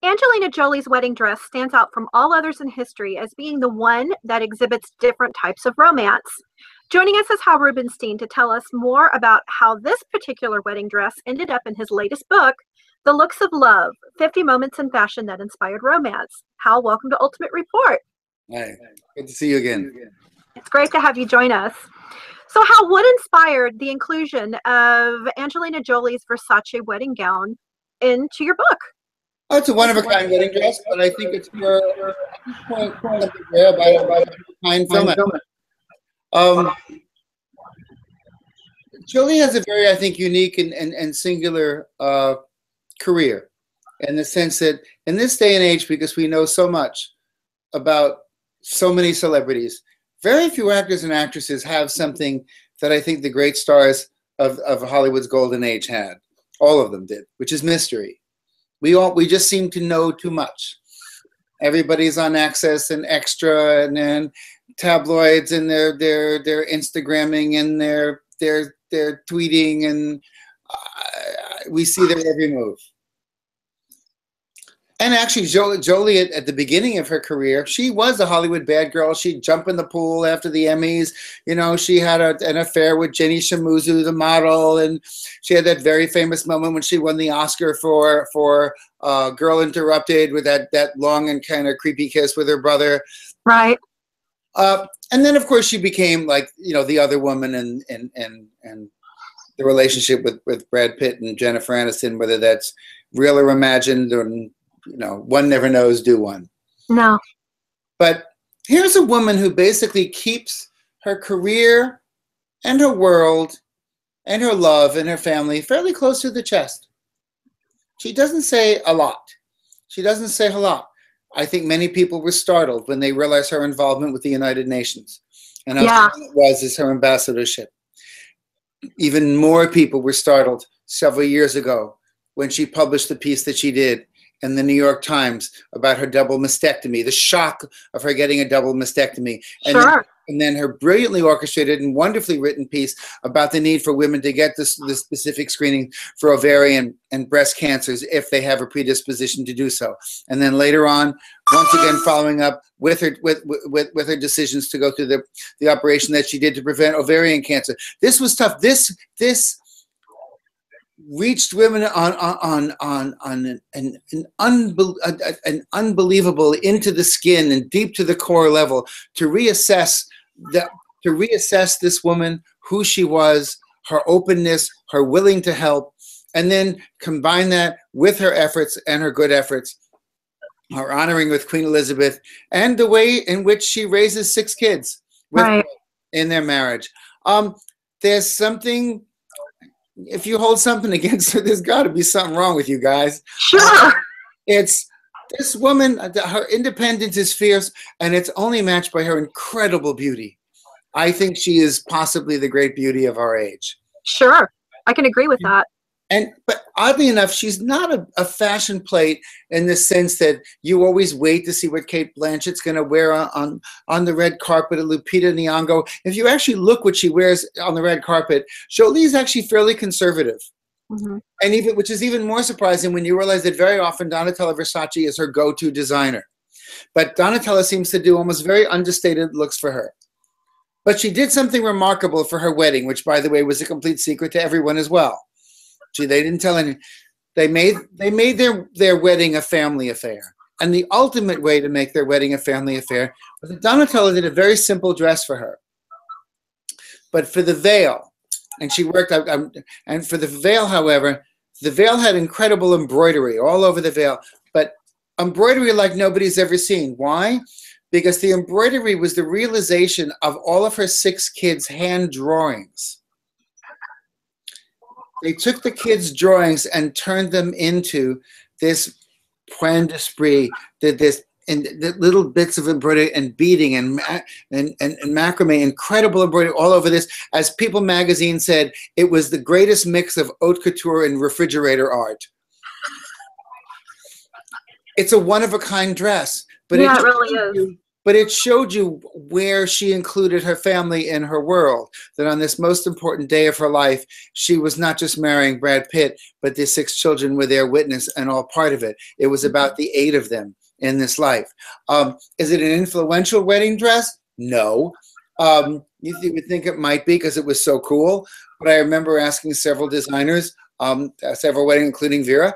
Angelina Jolie's wedding dress stands out from all others in history as being the one that exhibits different types of romance. Joining us is Hal Rubenstein to tell us more about how this particular wedding dress ended up in his latest book, The Looks of Love, 50 Moments in Fashion That Inspired Romance. Hal, welcome to Ultimate Report. Hi, good to see you again. It's great to have you join us. So Hal, what inspired the inclusion of Angelina Jolie's Versace wedding gown into your book? Oh, it's a one-of-a-kind wedding dress, but I think it's for point rare by a kind film. Jolie has a very, I think, unique and singular career, in the sense that in this day and age, because we know so much about so many celebrities, very few actors and actresses have something that I think the great stars of Hollywood's golden age had. All of them did, which is mystery. We just seem to know too much. Everybody's on Access and Extra and then tabloids and their Instagramming and their tweeting, and we see their every move. And actually, Jolie at the beginning of her career, she was a Hollywood bad girl. She'd jump in the pool after the Emmys. You know, she had an affair with Jenny Shamuzu, the model, and she had that very famous moment when she won the Oscar for Girl Interrupted, with that long and kind of creepy kiss with her brother. Right. And then, of course, she became like, you know, the other woman and the relationship with Brad Pitt and Jennifer Aniston, whether that's real or imagined, or, you know, one never knows, do one. No. But here's a woman who basically keeps her career and her world and her love and her family fairly close to the chest. She doesn't say a lot. She doesn't say a lot. I think many people were startled when they realized her involvement with the United Nations and how strong it was as her ambassadorship. Even more people were startled several years ago when she published the piece that she did in the New York Times about her double mastectomy, the shock of her getting a double mastectomy. And then her brilliantly orchestrated and wonderfully written piece about the need for women to get this specific screening for ovarian and breast cancers if they have a predisposition to do so. And then later on, once again, following up with her decisions to go through the operation that she did to prevent ovarian cancer. This was tough. This reached women on an unbelievable, into the skin and deep to the core level, to reassess this woman, who she was, her openness, her willing to help, and then combine that with her efforts and her good efforts, her honoring with Queen Elizabeth, and the way in which she raises 6 kids in their marriage. There's something. If you hold something against her, there's got to be something wrong with you guys. Sure. It's this woman, her independence is fierce, and it's only matched by her incredible beauty. I think she is possibly the great beauty of our age. Sure. I can agree with that. But oddly enough, she's not a fashion plate in the sense that you always wait to see what Kate Blanchett's going to wear on the red carpet, or Lupita Nyong'o. If you actually look what she wears on the red carpet, Jolie's actually fairly conservative. Mm-hmm. And which is even more surprising when you realize that very often Donatella Versace is her go-to designer. But Donatella seems to do almost very understated looks for her. But she did something remarkable for her wedding, which, by the way, was a complete secret to everyone as well. They didn't tell anyone. They made their wedding a family affair. And the ultimate way to make their wedding a family affair was that Donatella did a very simple dress for her. But for the veil, and she worked out, and for the veil, however, the veil had incredible embroidery all over the veil, but embroidery like nobody's ever seen. Why? Because the embroidery was the realization of all of her 6 kids' hand drawings. They took the kids' drawings and turned them into this point d'esprit, and the little bits of embroidery and beading and macrame, incredible embroidery all over this. As People magazine said, it was the greatest mix of haute couture and refrigerator art. It's a one-of-a-kind dress, but it really is. but it showed you where she included her family in her world, that on this most important day of her life, she was not just marrying Brad Pitt, but the 6 children were their witness and all part of it. It was about the 8 of them in this life. Is it an influential wedding dress? No. You would think it might be because it was so cool, but I remember asking several designers, several weddings, including Vera,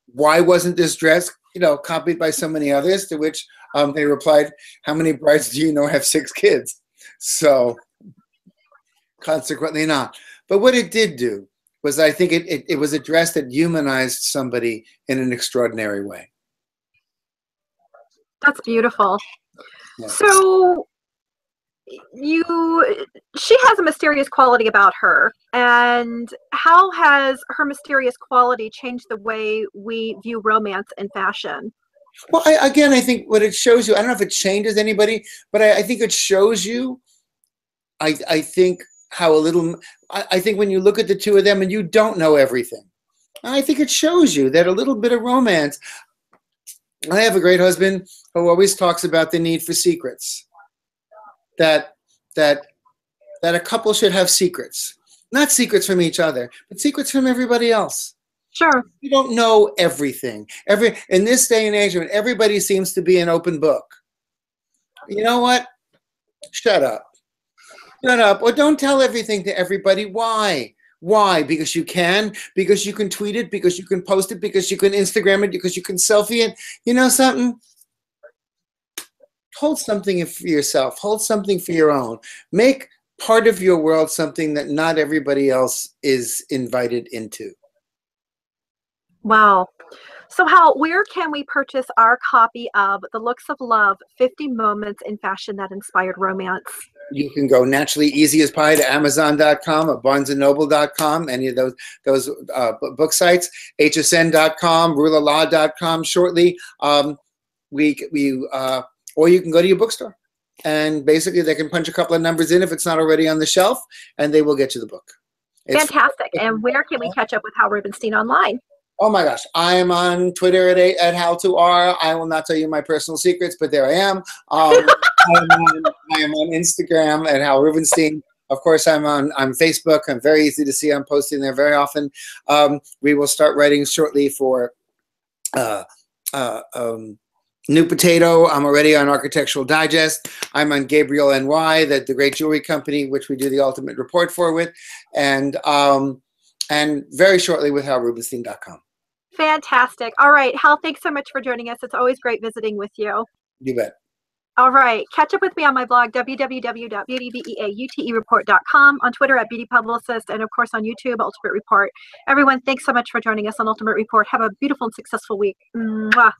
why wasn't this dress, copied by so many others? To which they replied, how many brides do you know have 6 kids? So consequently not. But what it did do was, I think it was a dress that humanized somebody in an extraordinary way. That's beautiful. Yeah. So she has a mysterious quality about her, and how has her mysterious quality changed the way we view romance and fashion? Well, I think what it shows you, I don't know if it changes anybody, but I think it shows you, I think how I think when you look at the two of them and you don't know everything, I think it shows you that a little bit of romance. I have a great husband who always talks about the need for secrets, that a couple should have secrets, not secrets from each other, but secrets from everybody else. Sure. You don't know everything. In this day and age when everybody seems to be an open book, you know what? Shut up. Shut up. Or don't tell everything to everybody. Why? Why? Because you can tweet it, because you can post it, because you can Instagram it, because you can selfie it. You know something? Hold something for yourself. Hold something for your own. Make part of your world something that not everybody else is invited into. Wow. So Hal, where can we purchase our copy of The Looks of Love, 50 Moments in Fashion That Inspired Romance? You can go naturally easy as pie to Amazon.com or BarnesandNoble.com, any of those book sites, hsn.com, rulerlaw.com shortly. Or you can go to your bookstore, and basically they can punch a couple of numbers in if it's not already on the shelf, and they will get you the book. Fantastic. And where can we catch up with Hal Rubenstein online? Oh my gosh, I am on Twitter at Hal2R. I will not tell you my personal secrets, but there I am. I am on Instagram at Hal Rubenstein. Of course, I'm on Facebook. I'm very easy to see. I'm posting there very often. We will start writing shortly for New Potato. I'm already on Architectural Digest. I'm on Gabriel NY, the great jewelry company, which we do the Ultimate Report for with, and very shortly with HalRubenstein.com. Fantastic. All right, Hal, thanks so much for joining us. It's always great visiting with you. You bet. All right, catch up with me on my blog, www.beautybeautereport.com, on Twitter at Beauty Publicist, and of course on YouTube, Ultimate Report. Everyone, thanks so much for joining us on Ultimate Report. Have a beautiful and successful week. Mwah.